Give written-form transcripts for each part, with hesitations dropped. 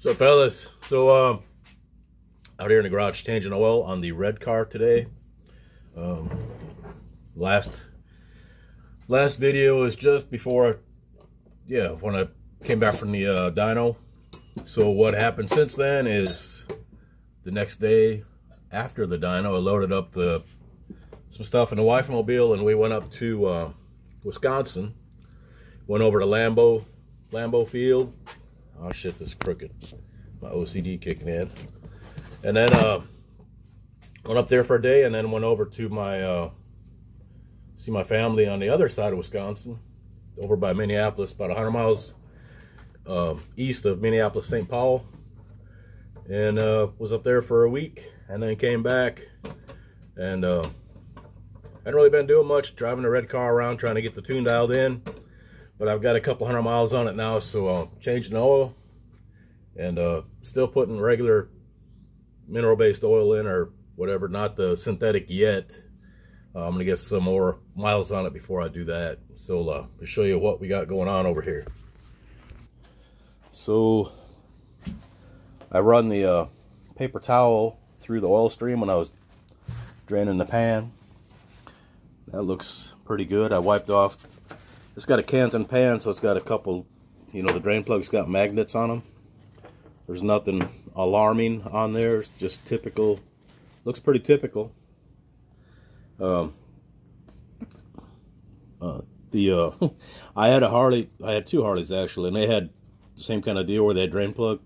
What's up, fellas? So out here in the garage changing oil on the red car today. Last video was just before when I came back from the dyno. So what happened since then is the next day after the dyno, I loaded up some stuff in the wife mobile and we went up to Wisconsin. Went over to Lambeau Field. Oh shit, this is crooked. My OCD kicking in. And then went up there for a day and then went over to see my family on the other side of Wisconsin, over by Minneapolis, about 100 miles east of Minneapolis, St. Paul. And was up there for a week and then came back and hadn't really been doing much, driving the red car around trying to get the tune dialed in. But I've got a couple 100 miles on it now, so changing the oil and still putting regular mineral-based oil in or whatever, not the synthetic yet. I'm going to get some more miles on it before I do that. So I'll show you what we got going on over here. So I run the paper towel through the oil stream when I was draining the pan. That looks pretty good. I wiped off. It's got a Canton pan, so it's got a couple, the drain plug's got magnets on them. There's nothing alarming on there. It's just typical. Looks pretty typical. I had two Harleys actually, and they had the same kind of deal where they had drain plug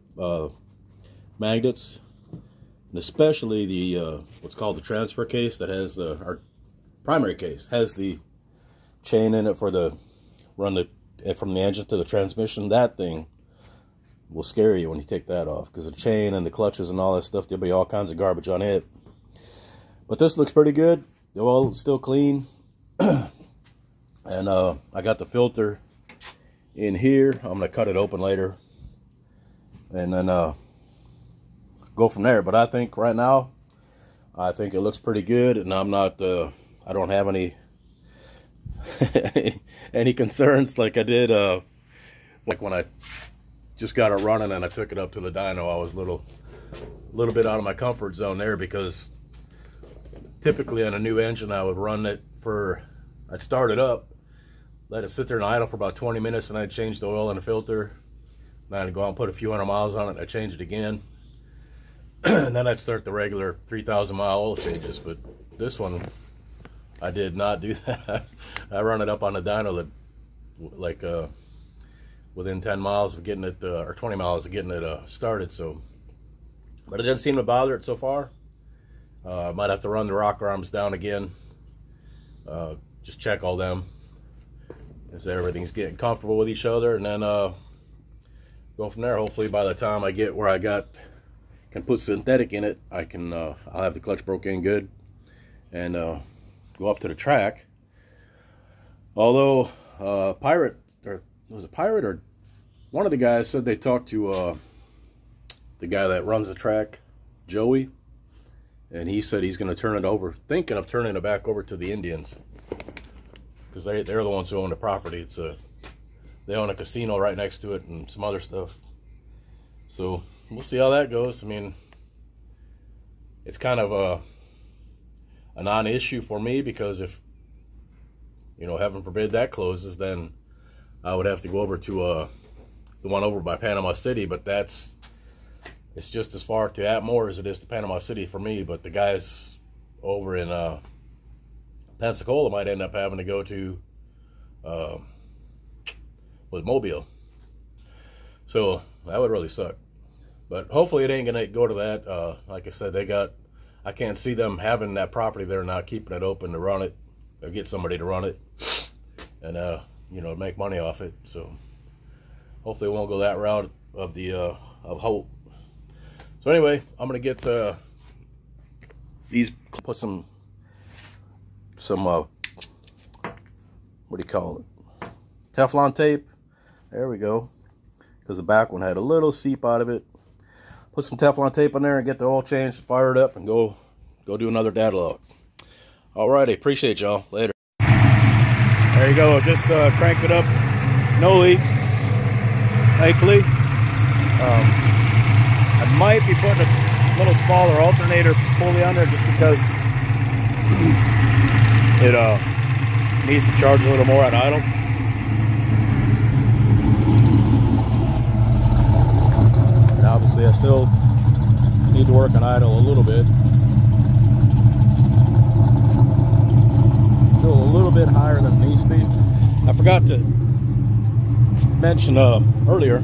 magnets, and especially the what's called the transfer case that has our primary case has the chain in it for the run from the engine to the transmission. That thing will scare you when you take that off, because the chain and the clutches and all that stuff, there'll be all kinds of garbage on it. But this looks pretty good. The oil is still clean. And I got the filter in here. I'm gonna cut it open later and then go from there. But I think right now, I think it looks pretty good, and I'm not I don't have any any concerns like I did like when I just got it running and I took it up to the dyno. I was a little bit out of my comfort zone there, because typically on a new engine I would run it I'd start it up, let it sit there and idle for about 20 minutes, and I'd change the oil in the filter, and I'd go out and put a few 100 miles on it, and I'd change it again. And then I'd start the regular 3,000 mile oil changes. But this one, I did not do that. I run it up on the dyno like within 10 miles of getting it, or 20 miles of getting it started. So, but it didn't seem to bother it so far. I might have to run the rocker arms down again, just check all them, as everything's getting comfortable with each other, and then go from there. Hopefully by the time I get where I can put synthetic in it, I'll have the clutch broke in good and go up to the track. Although Pirate, or was it Pirate, or one of the guys said they talked to the guy that runs the track, Joey, and he said he's going to turn it over, thinking of turning it back over to the Indians, because they're the ones who own the property. They own a casino right next to it and some other stuff. So we'll see how that goes. I mean, it's kind of a non-issue for me, because if, heaven forbid that closes, then I would have to go over to the one over by Panama City. But it's just as far to Atmore as it is to Panama City for me. But the guys over in Pensacola might end up having to go to Mobile. So that would really suck. But hopefully it ain't gonna go to that. Like I said, I can't see them having that property there, not keeping it open to run it, or get somebody to run it, and make money off it. So hopefully it won't go that route of hope. So anyway, I'm gonna get put some what do you call it, Teflon tape. There we go, because the back one had a little seep out of it. Put some Teflon tape on there and get the oil changed, fire it up, and go do another data log. Alrighty, appreciate y'all. Later. There you go. Just cranked it up. No leaks, thankfully. Might be putting a little smaller alternator pulley on there just because it needs to charge a little more at idle. And obviously I still need to work on idle a little bit. Still a little bit higher than knee speed. I forgot to mention earlier,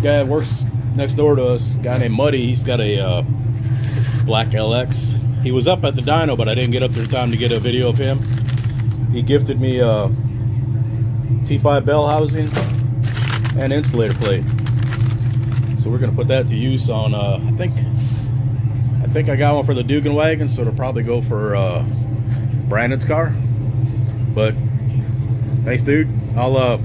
guy that works next door to us, a guy named Muddy, he's got a black LX. He was up at the dyno, but I didn't get up there in time to get a video of him. He gifted me a T5 bell housing and insulator plate, so we're gonna put that to use on I think I got one for the Dugan wagon, so it'll probably go for Brandon's car. But thanks, dude. I'll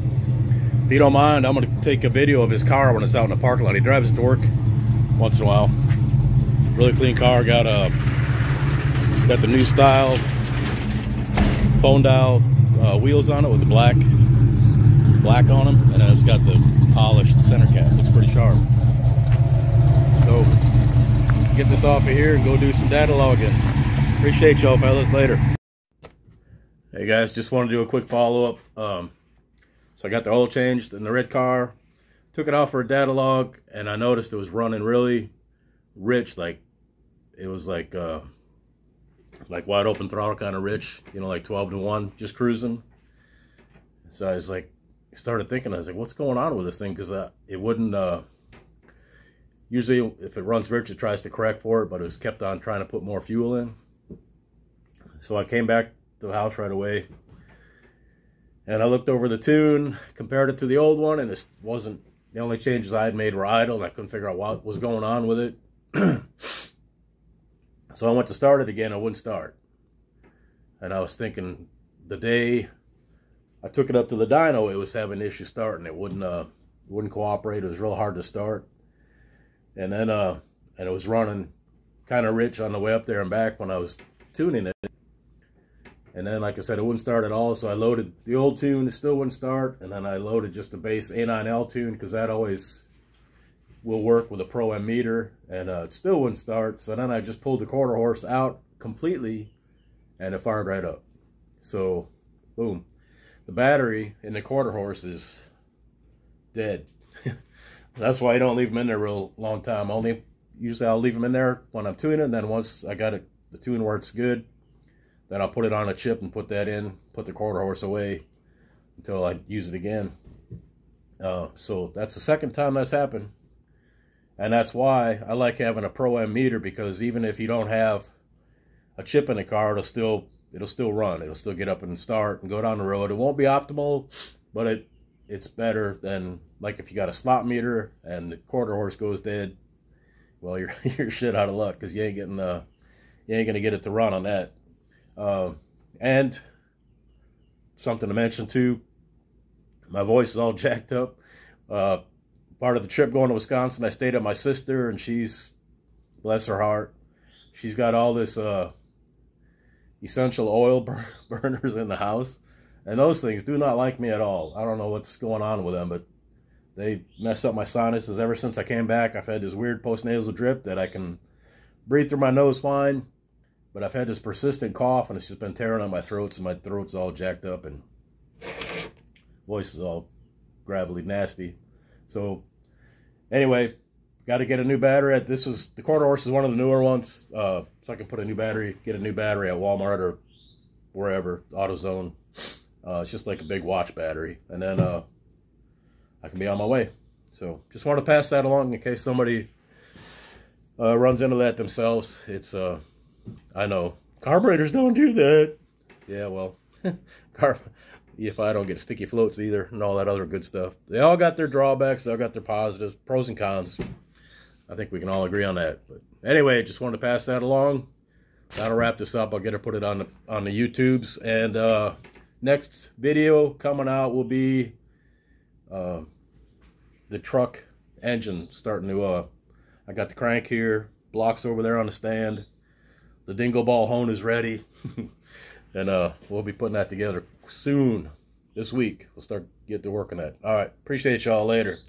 if you don't mind, I'm gonna take a video of his car when it's out in the parking lot. He drives it to work once in a while. Really clean car. Got the new style phone dial wheels on it with the black on them, and then it's got the polished center cap. Looks pretty sharp. So get this off of here and go do some data logging. Appreciate y'all, fellas. Later. Hey guys, just want to do a quick follow-up. So I got the oil changed in the red car, took it off for a data log, and I noticed it was running really rich, like it was like wide open throttle kind of rich, you know, like 12 to 1, just cruising. So I was like, started thinking, I was like, what's going on with this thing? Because it wouldn't, usually if it runs rich, it tries to correct for it, but it was kept on trying to put more fuel in. So I came back to the house right away, and I looked over the tune, compared it to the old one, and it wasn't, the only changes I had made were idle, and I couldn't figure out what was going on with it. So I went to start it again, it wouldn't start. And I was thinking, the day I took it up to the dyno, it was having issues starting. It wouldn't cooperate. It was real hard to start. And then and it was running kind of rich on the way up there and back when I was tuning it. And then, like I said, it wouldn't start at all, so I loaded the old tune, it still wouldn't start, and then I loaded just the base A9L tune, because that always will work with a Pro M meter, and it still wouldn't start. So then I just pulled the Quarterhorse out completely, and it fired right up. So, boom. The battery in the Quarterhorse is dead. That's why I don't leave them in there a real long time. Usually I'll leave them in there when I'm tuning, and then once I got the tune where it's good, then I'll put it on a chip and put that in, put the Quarterhorse away until I use it again. So that's the second time that's happened. And that's why I like having a Pro M meter, because even if you don't have a chip in the car, it'll still run. It'll still get up and start and go down the road. It won't be optimal, but it's better than, like, if you got a slot meter and the Quarterhorse goes dead, well, you're shit out of luck, because you ain't gonna get it to run on that. And something to mention too, my voice is all jacked up. Part of the trip going to Wisconsin, I stayed at my sister, and she's, bless her heart, she's got all this essential oil burners in the house, and those things do not like me at all. I don't know what's going on with them, but they mess up my sinuses. Ever since I came back, I've had this weird postnasal drip that I can breathe through my nose fine, but I've had this persistent cough, and it's just been tearing on my throat, so my throat's all jacked up, and voice is all gravelly nasty. So anyway, got to get a new battery. The Quarterhorse is one of the newer ones, so I can put a new battery, get a new battery at Walmart or wherever, AutoZone. It's just like a big watch battery, and then I can be on my way. So just want to pass that along in case somebody runs into that themselves. It's I know carburetors don't do that. Yeah, well, if I don't get sticky floats either, and all that other good stuff. They all got their drawbacks. They all got their positives, pros and cons. I think we can all agree on that. But anyway, just wanted to pass that along. That'll wrap this up. I'll get to put it on the YouTubes. And next video coming out will be the truck engine starting to. I got the crank here, blocks over there on the stand. The dingle ball hone is ready, and we'll be putting that together soon. this week. We'll get to work on that. All right. Appreciate y'all. Later.